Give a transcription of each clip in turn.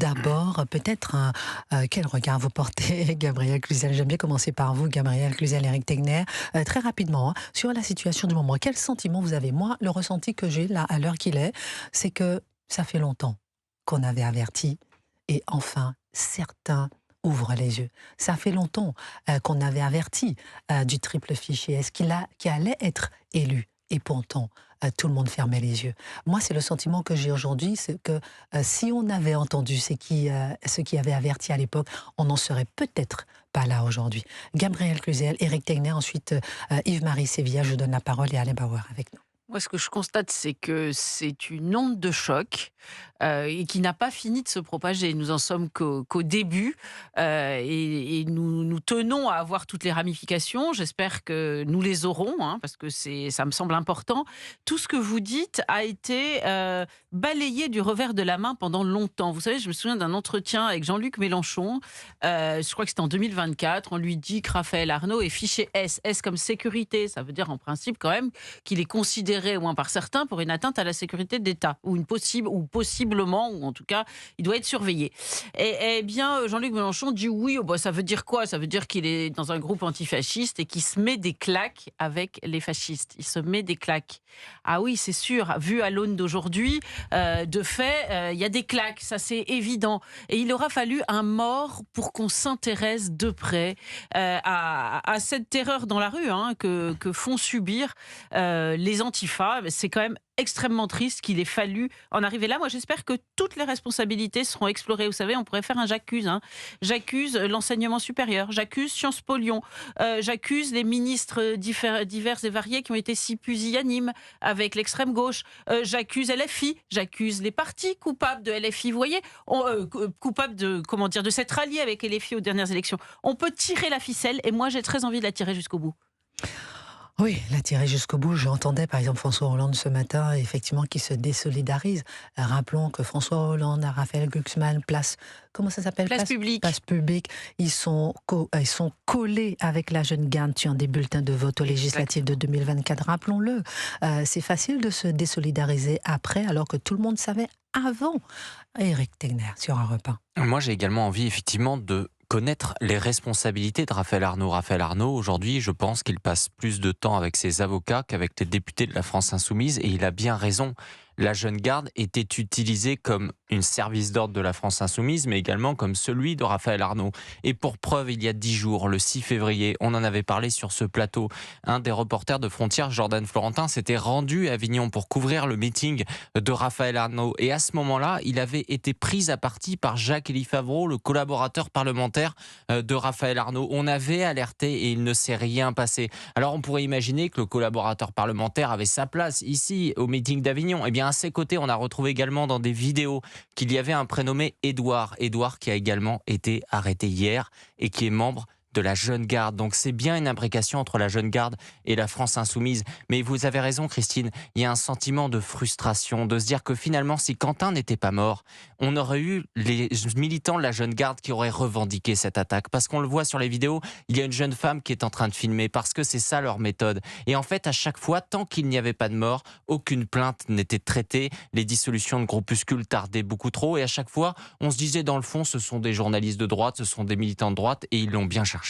d'abord, peut-être, quel regard vous portez, Gabriel Cluzel? J'aime bien commencer par vous, Gabriel Cluzel, Éric Tegner. Très rapidement, hein, sur la situation du moment. Quel sentiment vous avez? Moi, le ressenti que j'ai, là, à l'heure qu'il est, c'est que ça fait longtemps qu'on avait averti. Et enfin, certains ouvrent les yeux. Ça fait longtemps qu'on avait averti du triple fichier. Est-ce qu'il allait être élu? Et pourtant, tout le monde fermait les yeux. Moi, c'est le sentiment que j'ai aujourd'hui, c'est que si on avait entendu ce qui avait averti à l'époque, on n'en serait peut-être pas là aujourd'hui. Gabriel Cluzel, Éric Tegner, ensuite Yves-Marie Sévilla, je vous donne la parole, et Alain Bauer avec nous. Moi, ce que je constate, c'est que c'est une onde de choc et qui n'a pas fini de se propager. Nous en sommes qu'au début et nous tenons à avoir toutes les ramifications. J'espère que nous les aurons, hein, parce que ça me semble important. Tout ce que vous dites a été balayé du revers de la main pendant longtemps. Vous savez, je me souviens d'un entretien avec Jean-Luc Mélenchon. Je crois que c'était en 2024. On lui dit que Raphaël Arnaud est fiché S. S comme sécurité. Ça veut dire en principe quand même qu'il est considéré, au moins par certains, pour une atteinte à la sécurité d'État, ou possiblement, ou en tout cas, il doit être surveillé. Et bien, Jean-Luc Mélenchon dit oui, oh bah, ça veut dire quoi? Ça veut dire qu'il est dans un groupe antifasciste et qu'il se met des claques avec les fascistes. Il se met des claques. Ah oui, c'est sûr, vu à l'aune d'aujourd'hui, de fait, il y a des claques, ça c'est évident. Et il aura fallu un mort pour qu'on s'intéresse de près à cette terreur dans la rue, hein, que font subir les antifas. C'est quand même extrêmement triste qu'il ait fallu en arriver là. Moi, j'espère que toutes les responsabilités seront explorées. Vous savez, on pourrait faire un j'accuse. Hein. J'accuse l'enseignement supérieur, j'accuse Sciences Po Lyon, j'accuse les ministres divers et variés qui ont été si pusillanimes avec l'extrême gauche, j'accuse LFI, j'accuse les partis coupables de LFI. Vous voyez, coupables de, comment dire, de s'être alliés avec LFI aux dernières élections. On peut tirer la ficelle et moi, j'ai très envie de la tirer jusqu'au bout. Oui, la tirer jusqu'au bout. J'entendais par exemple François Hollande ce matin, effectivement, qui se désolidarise. Rappelons que François Hollande, Raphaël Glucksmann, comment ça s'appelle? Place publique. Place publique. Ils sont collés avec la jeune garde sur des bulletins de vote aux législatives de 2024. Rappelons-le. C'est facile de se désolidariser après, alors que tout le monde savait avant. Éric Tegner sur Europe 1. Moi, j'ai également envie, effectivement, de connaître les responsabilités de Raphaël Arnaud. Raphaël Arnaud, aujourd'hui, je pense qu'il passe plus de temps avec ses avocats qu'avec les députés de la France Insoumise, et il a bien raison. La jeune garde était utilisée comme une service d'ordre de la France Insoumise, mais également comme celui de Raphaël Arnaud. Et pour preuve, il y a 10 jours, le 6 février, on en avait parlé sur ce plateau, un des reporters de Frontières, Jordan Florentin, s'était rendu à Avignon pour couvrir le meeting de Raphaël Arnaud. Et à ce moment-là, il avait été pris à partie par Jacques-Élie Favreau, le collaborateur parlementaire de Raphaël Arnaud. On avait alerté et il ne s'est rien passé. Alors on pourrait imaginer que le collaborateur parlementaire avait sa place ici, au meeting d'Avignon. Eh bien, à ses côtés, on a retrouvé également dans des vidéos qu'il y avait un prénommé Édouard. Édouard qui a également été arrêté hier et qui est membre de la Jeune Garde. Donc c'est bien une imbrication entre la Jeune Garde et la France Insoumise. Mais vous avez raison, Christine, il y a un sentiment de frustration, de se dire que finalement, si Quentin n'était pas mort, on aurait eu les militants de la Jeune Garde qui auraient revendiqué cette attaque. Parce qu'on le voit sur les vidéos, il y a une jeune femme qui est en train de filmer, parce que c'est ça leur méthode. Et en fait, à chaque fois, tant qu'il n'y avait pas de mort, aucune plainte n'était traitée, les dissolutions de groupuscules tardaient beaucoup trop, et à chaque fois, on se disait dans le fond, ce sont des journalistes de droite, ce sont des militants de droite, et ils l'ont bien cherché.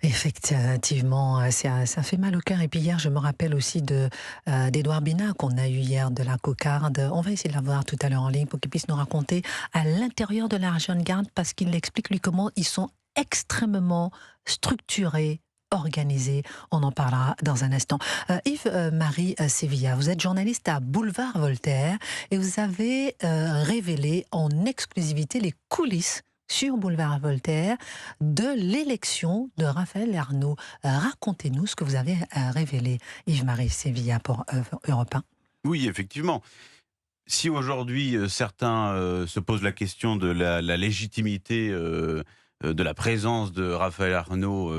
Effectivement, ça fait mal au cœur. Et puis hier, je me rappelle aussi d'Édouard Bina qu'on a eu hier de la Cocarde. On va essayer de l'avoir tout à l'heure en ligne pour qu'il puisse nous raconter à l'intérieur de la Jeune Garde, parce qu'il explique lui comment ils sont extrêmement structurés, organisés. On en parlera dans un instant. Yves-Marie Sévilla, vous êtes journaliste à Boulevard Voltaire et vous avez révélé en exclusivité les coulisses sur Boulevard Voltaire de l'élection de Raphaël Arnaud. Racontez-nous ce que vous avez révélé, Yves-Marie Sévilla, pour Europe 1. Oui, effectivement. Si aujourd'hui certains se posent la question de la légitimité de la présence de Raphaël Arnaud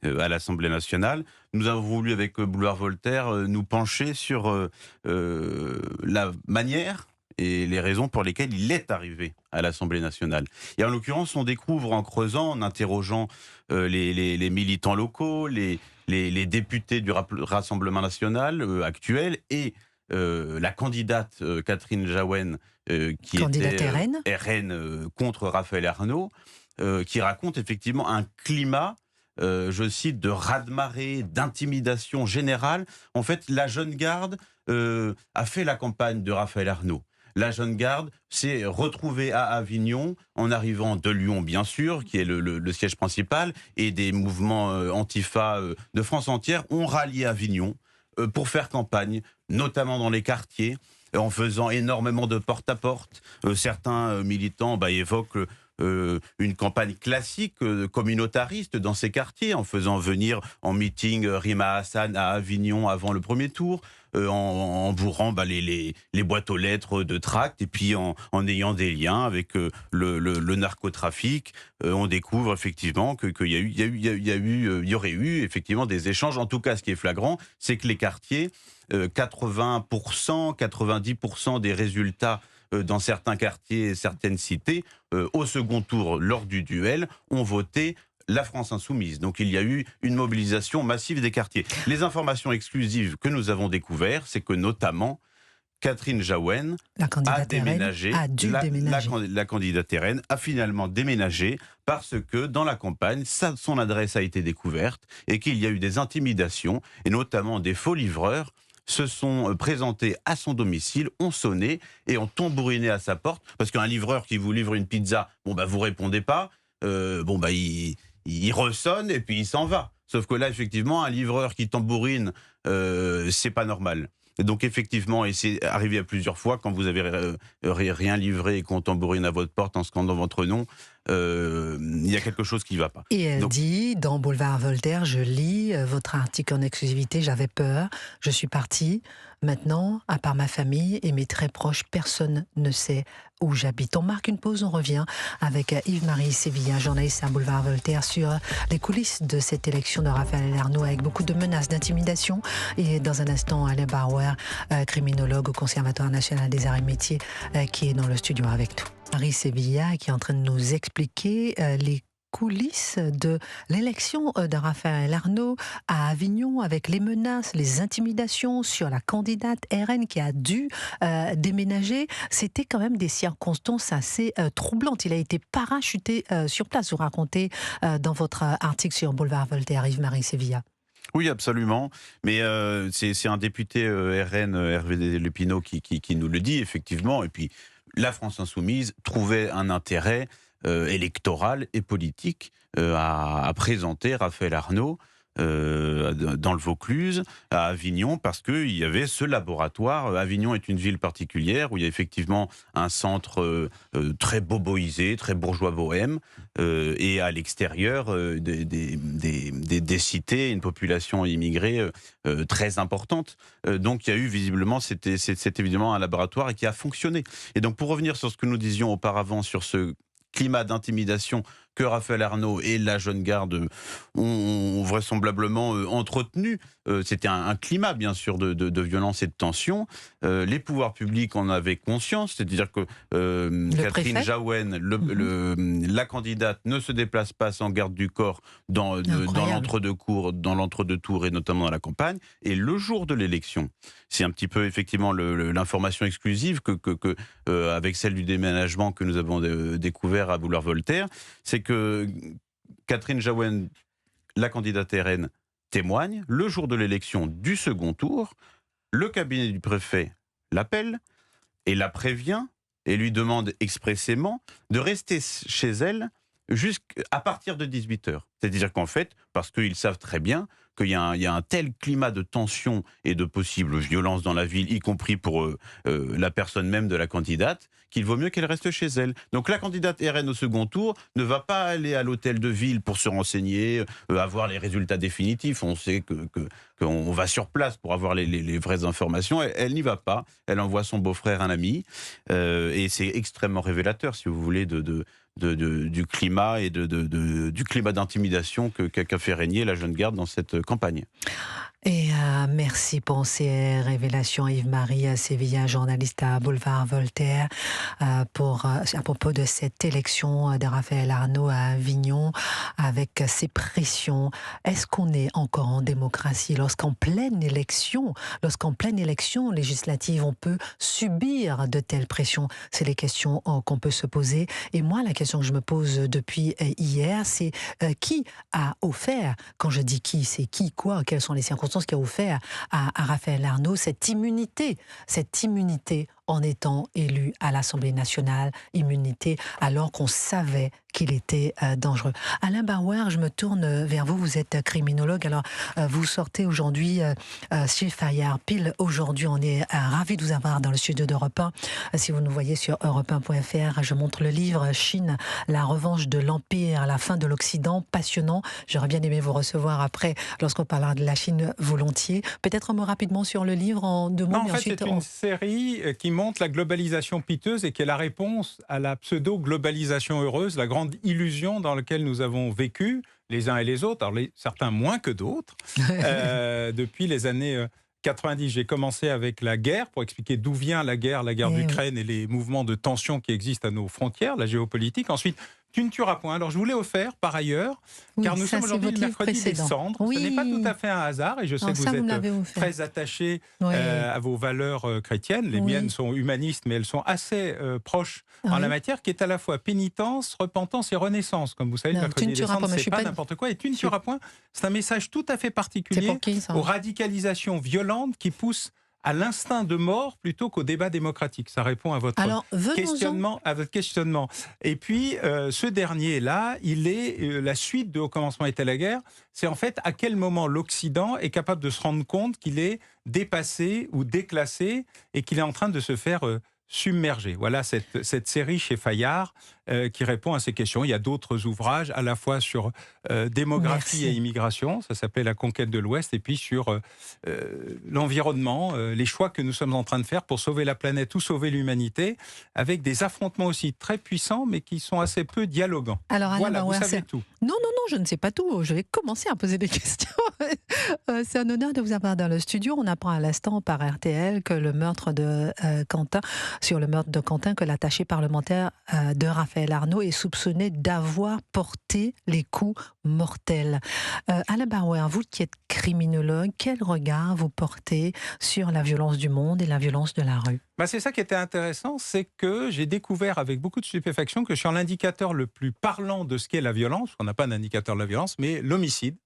à l'Assemblée nationale, nous avons voulu, avec Boulevard Voltaire, nous pencher sur la manière et les raisons pour lesquelles il est arrivé à l'Assemblée nationale. Et en l'occurrence, on découvre en creusant, en interrogeant les militants locaux, les députés du Rassemblement national actuel et la candidate Catherine Jaouen, qui Candidate était RN. RN contre Raphaël Arnaud, qui raconte effectivement un climat, je cite, de raz-de-marée, d'intimidation générale. En fait, la jeune garde a fait la campagne de Raphaël Arnaud. La jeune garde s'est retrouvée à Avignon en arrivant de Lyon, bien sûr, qui est le siège principal, et des mouvements antifa de France entière ont rallié Avignon pour faire campagne, notamment dans les quartiers, en faisant énormément de porte-à-porte. Certains militants évoquent une campagne classique communautariste dans ces quartiers, en faisant venir en meeting Rima Hassan à Avignon avant le premier tour, en bourrant les boîtes aux lettres de tracts, et puis en ayant des liens avec le narcotrafic. On découvre effectivement qu'il y aurait eu effectivement des échanges. En tout cas, ce qui est flagrant, c'est que les quartiers, 80%, 90% des résultats dans certains quartiers et certaines cités, au second tour, lors du duel, ont voté la France insoumise. Donc il y a eu une mobilisation massive des quartiers. Les informations exclusives que nous avons découvertes, c'est que notamment Catherine Jaouen a déménagé. La candidate RN a finalement déménagé parce que dans la campagne, son adresse a été découverte et qu'il y a eu des intimidations, et notamment des faux livreurs se sont présentés à son domicile, ont sonné et ont tambouriné à sa porte, parce qu'un livreur qui vous livre une pizza, vous répondez pas, il ressonne et puis il s'en va. Sauf que là, effectivement, un livreur qui tambourine, c'est pas normal. Et donc effectivement, et c'est arrivé à plusieurs fois, quand vous avez rien livré et qu'on tambourine à votre porte en scandant votre nom, il y a quelque chose qui ne va pas. Et elle dit, dans Boulevard Voltaire, je lis votre article en exclusivité, j'avais peur, je suis partie. Maintenant, à part ma famille et mes très proches, personne ne sait où j'habite. On marque une pause, on revient avec Yves-Marie Sévilla, journaliste à Boulevard Voltaire, sur les coulisses de cette élection de Raphaël Arnaud, avec beaucoup de menaces d'intimidation. Et dans un instant, Alain Bauer, criminologue au Conservatoire national des arts et métiers, qui est dans le studio avec nous. Marie Sévilla, qui est en train de nous expliquer les coulisses de l'élection de Raphaël Arnaud à Avignon, avec les menaces, les intimidations sur la candidate RN qui a dû déménager. C'était quand même des circonstances assez troublantes. Il a été parachuté sur place. Vous racontez dans votre article sur Boulevard Voltaire, Yves-Marie Sévilla. Oui, absolument. Mais c'est un député RN, Hervé Lépinot, qui nous le dit, effectivement. Et puis, la France insoumise trouvait un intérêt électoral et politique à présenter Raphaël Arnaud dans le Vaucluse, à Avignon, parce qu'il y avait ce laboratoire. Avignon est une ville particulière où il y a effectivement un centre très boboisé, très bourgeois bohème, et à l'extérieur des cités, une population immigrée très importante. Donc il y a eu visiblement, c'est évidemment un laboratoire qui a fonctionné. Et donc pour revenir sur ce que nous disions auparavant, sur ce climat d'intimidation que Raphaël Arnaud et la jeune garde ont vraisemblablement entretenu. C'était un climat, bien sûr, de violence et de tension. Les pouvoirs publics en avaient conscience, c'est-à-dire que Catherine Jaouen, la candidate, ne se déplace pas sans garde du corps dans l'entre-deux-tours et notamment dans la campagne. Et le jour de l'élection, c'est un petit peu effectivement l'information exclusive avec celle du déménagement que nous avons découvert à Boulevard Voltaire, c'est que Catherine Jaouen, la candidate RN, témoigne. Le jour de l'élection du second tour, le cabinet du préfet l'appelle et la prévient et lui demande expressément de rester chez elle jusqu'à partir de 18h. C'est-à-dire qu'en fait, parce qu'ils savent très bien qu'il y a un tel climat de tension et de possible violence dans la ville, y compris pour la personne même de la candidate, qu'il vaut mieux qu'elle reste chez elle. Donc la candidate RN au second tour ne va pas aller à l'hôtel de ville pour se renseigner, avoir les résultats définitifs. On sait qu'on va sur place pour avoir les vraies informations. Elle n'y va pas. Elle envoie son beau-frère, un ami. Et c'est extrêmement révélateur, si vous voulez, du climat et du climat d'intimidation qu'a fait régner la jeune garde dans cette campagne. Et merci pour ces révélations, Yves-Marie Sévilla, journaliste à Boulevard Voltaire, à propos de cette élection de Raphaël Arnaud à Avignon, avec ces pressions. Est-ce qu'on est encore en démocratie lorsqu'en pleine élection législative, on peut subir de telles pressions? C'est les questions qu'on peut se poser. Et moi, la question que je me pose depuis hier, c'est qui a offert, quand je dis qui, c'est qui, quoi, quelles sont les circonstances qui a offert à Raphaël Arnaud cette immunité en étant élu à l'Assemblée nationale, immunité alors qu'on savait qu'il était dangereux. Alain Bauer, je me tourne vers vous, vous êtes criminologue, alors vous sortez aujourd'hui chez Fayard, pile aujourd'hui, on est ravis de vous avoir dans le studio d'Europe 1. Si vous nous voyez sur europe1.fr, je montre le livre Chine, la revanche de l'Empire, la fin de l'Occident, passionnant. J'aurais bien aimé vous recevoir après, lorsqu'on parlera de la Chine volontiers. Peut-être un mot rapidement sur le livre en 2 mots. Non, en fait, c'est une série qui montre la globalisation piteuse et qui est la réponse à la pseudo-globalisation heureuse, la grande illusion dans laquelle nous avons vécu, les uns et les autres, alors certains moins que d'autres, depuis les années 90. J'ai commencé avec la guerre, pour expliquer d'où vient la guerre d'Ukraine et les mouvements de tension qui existent à nos frontières, la géopolitique. Ensuite, Tu ne tueras point. Alors je vous l'ai offert par ailleurs, car nous sommes aujourd'hui le mercredi des cendres. Ce n'est pas tout à fait un hasard, et je sais que vous êtes très attaché à vos valeurs chrétiennes. Les miennes sont humanistes, mais elles sont assez proches en la matière, qui est à la fois pénitence, repentance et renaissance. Comme vous savez, le mercredi des cendres, c'est pas n'importe quoi. Et tu ne tueras point, c'est un message tout à fait particulier aux radicalisations violentes qui poussent à l'instinct de mort plutôt qu'au débat démocratique. Ça répond à votre questionnement. Et puis, ce dernier-là, il est la suite de Au commencement était la guerre. C'est en fait à quel moment l'Occident est capable de se rendre compte qu'il est dépassé ou déclassé et qu'il est en train de se faire submerger. Voilà cette série chez Fayard qui répond à ces questions. Il y a d'autres ouvrages, à la fois sur démographie et immigration, ça s'appelait La conquête de l'Ouest, et puis sur l'environnement, les choix que nous sommes en train de faire pour sauver la planète ou sauver l'humanité, avec des affrontements aussi très puissants, mais qui sont assez peu dialogants. Alors, voilà, vous savez tout. Non, je ne sais pas tout. Je vais commencer à poser des questions. C'est un honneur de vous avoir dans le studio. On apprend à l'instant par RTL que le meurtre de Quentin, que l'attaché parlementaire de Raphaël Arnaud est soupçonné d'avoir porté les coups mortels. Alain Bauer, vous qui êtes criminologue, quel regard vous portez sur la violence du monde et la violence de la rue ? C'est ça qui était intéressant, c'est que j'ai découvert avec beaucoup de stupéfaction que sur l'indicateur le plus parlant de ce qu'est la violence, on n'a pas d'indicateur de la violence, mais l'homicide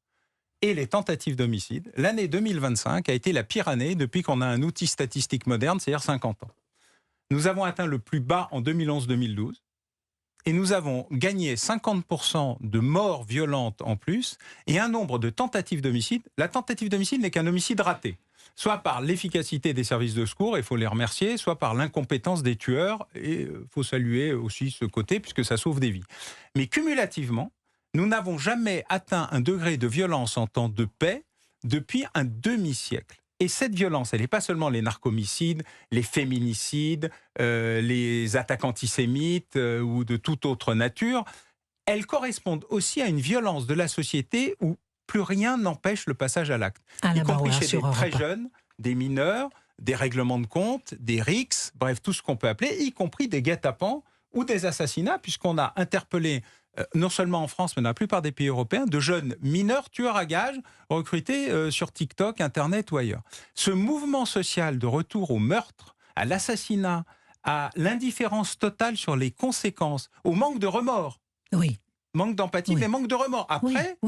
et les tentatives d'homicide, l'année 2025 a été la pire année depuis qu'on a un outil statistique moderne, c'est-à-dire 50 ans. Nous avons atteint le plus bas en 2011-2012 et nous avons gagné 50% de morts violentes en plus et un nombre de tentatives d'homicide. La tentative d'homicide n'est qu'un homicide raté, soit par l'efficacité des services de secours, il faut les remercier, soit par l'incompétence des tueurs, et il faut saluer aussi ce côté puisque ça sauve des vies. Mais cumulativement, nous n'avons jamais atteint un degré de violence en temps de paix depuis un demi-siècle. Et cette violence, elle n'est pas seulement les narcomicides, les féminicides, les attaques antisémites ou de toute autre nature. Elle correspond aussi à une violence de la société où plus rien n'empêche le passage à l'acte. Y compris chez des très jeunes, des mineurs, des règlements de compte, des rixes, bref, tout ce qu'on peut appeler, y compris des guet-apens ou des assassinats, puisqu'on a interpellé non seulement en France, mais dans la plupart des pays européens, de jeunes mineurs tueurs à gages recrutés sur TikTok, Internet ou ailleurs. Ce mouvement social de retour au meurtre, à l'assassinat, à l'indifférence totale sur les conséquences, au manque de remords, manque d'empathie, mais manque de remords. Après,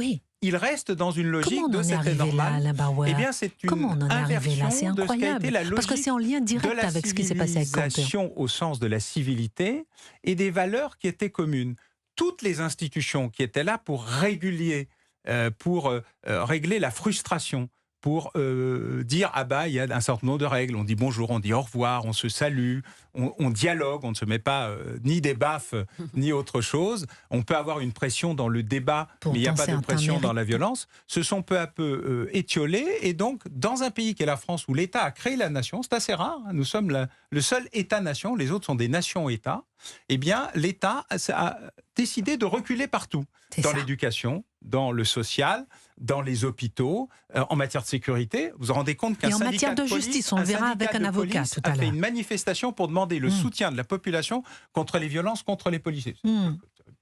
il reste dans une logique de c'était normal. Eh bien, c'est une inversion de ce qu'a été la logique parce que c'est en lien direct avec ce qui s'est passé avec Quentin. Civilisation au sens de la civilité et des valeurs qui étaient communes. Toutes les institutions qui étaient là pour régler la frustration, pour dire il y a un certain nombre de règles, on dit bonjour, on dit au revoir, on se salue, on dialogue, on ne se met pas ni des baffes ni autre chose. On peut avoir une pression dans le débat, mais il n'y a pas de pression dans la violence. Se sont peu à peu étiolés, et donc dans un pays qui est la France où l'État a créé la nation, c'est assez rare, hein, nous sommes le seul État-nation, les autres sont des nations-États. Eh bien, l'État a décidé de reculer partout, dans l'éducation, dans le social, dans les hôpitaux, en matière de sécurité. Vous vous rendez compte qu'un Et en syndicat matière de police, justice, on verra avec un avocat tout à a fait l'heure. une manifestation pour demander le soutien de la population contre les violences contre les policiers.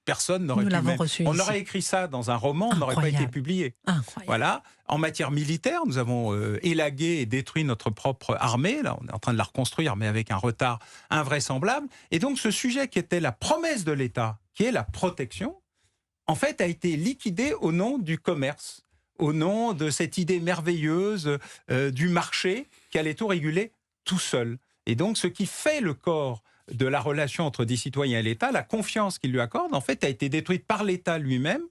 Personne n'aurait Nous pu... l'avons reçu On ici. aurait écrit ça dans un roman, on n'aurait pas été Incroyable. publié. Incroyable. Voilà. En matière militaire, nous avons élagué et détruit notre propre armée. Là, on est en train de la reconstruire, mais avec un retard invraisemblable. Et donc, ce sujet qui était la promesse de l'État, qui est la protection, en fait, a été liquidé au nom du commerce, au nom de cette idée merveilleuse du marché qui allait tout réguler tout seul. Et donc, ce qui fait le corps de la relation entre des citoyens et l'État, la confiance qu'il lui accorde, en fait, a été détruite par l'État lui-même,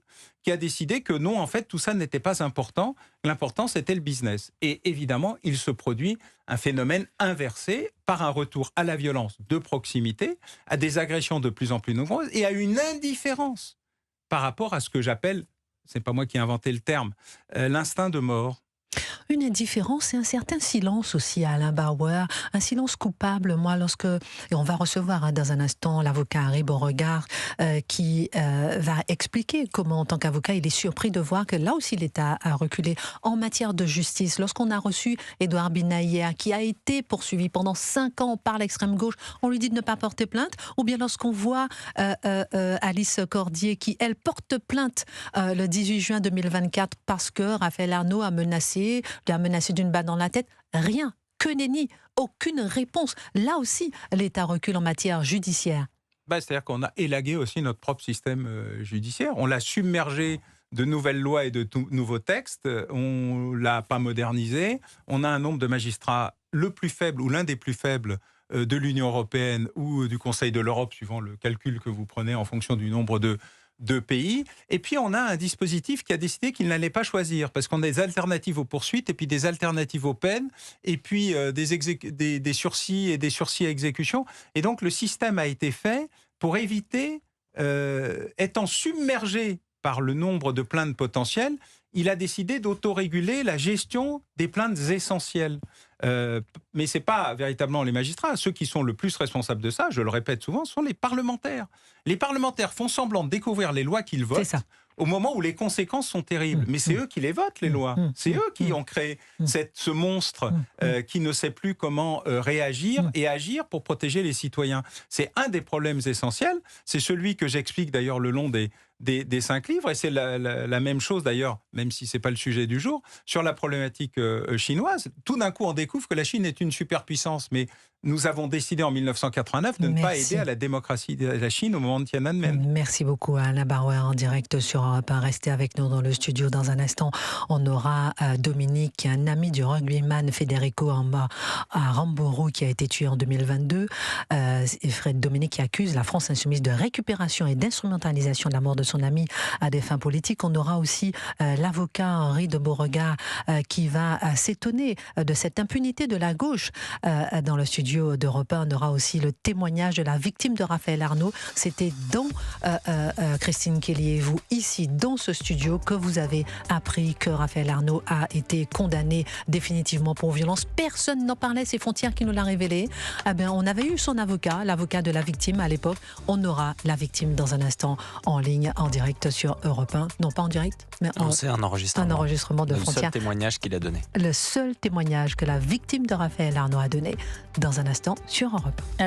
qui a décidé que non, en fait, tout ça n'était pas important. L'important, c'était le business. Et évidemment, il se produit un phénomène inversé par un retour à la violence de proximité, à des agressions de plus en plus nombreuses et à une indifférence par rapport à ce que j'appelle, c'est pas moi qui ai inventé le terme, l'instinct de mort. Une indifférence et un certain silence aussi à Alain Bauer, un silence coupable. Moi, et on va recevoir dans un instant l'avocat Harry Beauregard qui va expliquer comment, en tant qu'avocat, il est surpris de voir que là aussi l'État a reculé en matière de justice. Lorsqu'on a reçu Édouard Benayer, qui a été poursuivi pendant 5 ans par l'extrême gauche, on lui dit de ne pas porter plainte. Ou bien lorsqu'on voit Alice Cordier qui, elle, porte plainte le 18 juin 2024 parce que Raphaël Arnaud lui a menacé d'une balle dans la tête. Rien, que nenni, aucune réponse. Là aussi, l'État recule en matière judiciaire. C'est-à-dire qu'on a élagué aussi notre propre système judiciaire. On l'a submergé de nouvelles lois et de nouveaux textes. On ne l'a pas modernisé. On a un nombre de magistrats le plus faible ou l'un des plus faibles de l'Union européenne ou du Conseil de l'Europe, suivant le calcul que vous prenez en fonction du nombre de pays. Et puis, on a un dispositif qui a décidé qu'il n'allait pas choisir, parce qu'on a des alternatives aux poursuites, et puis des alternatives aux peines, et puis des sursis et des sursis à exécution. Et donc, le système a été fait pour éviter, étant submergé par le nombre de plaintes potentielles, il a décidé d'autoréguler la gestion des plaintes essentielles. Mais ce n'est pas véritablement les magistrats. Ceux qui sont le plus responsables de ça, je le répète souvent, sont les parlementaires. Les parlementaires font semblant de découvrir les lois qu'ils votent au moment où les conséquences sont terribles. Mais c'est eux qui les votent, les lois. C'est eux qui ont créé ce monstre qui ne sait plus comment réagir et agir pour protéger les citoyens. C'est un des problèmes essentiels. C'est celui que j'explique d'ailleurs le long des 5 livres, et c'est la même chose d'ailleurs, même si ce n'est pas le sujet du jour, sur la problématique chinoise. Tout d'un coup, on découvre que la Chine est une superpuissance, mais nous avons décidé en 1989 de ne pas aider à la démocratie de la Chine au moment de Tiananmen. Merci beaucoup à Alain Bauer en direct sur Europe 1. Restez avec nous dans le studio. Dans un instant, on aura Dominique, un ami du rugbyman Federico Aramburu qui a été tué en 2022. Fred Dominique qui accuse la France insoumise de récupération et d'instrumentalisation de la mort de son ami à des fins politiques. On aura aussi l'avocat Henri de Beauregard qui va s'étonner de cette impunité de la gauche dans le studio d'Europe 1. On aura aussi le témoignage de la victime de Raphaël Arnaud. C'était dans Christine Kelly et vous, ici, dans ce studio, que vous avez appris que Raphaël Arnaud a été condamné définitivement pour violence. Personne n'en parlait, c'est Frontières qui nous l'a révélé. On avait eu son avocat, l'avocat de la victime à l'époque. On aura la victime dans un instant en ligne, en direct sur Europe 1. Non, pas en direct, mais c'est un enregistrement. Un enregistrement de Frontières. Le seul témoignage qu'il a donné. Le seul témoignage que la victime de Raphaël Arnaud a donné dans un instant sur Europe 1.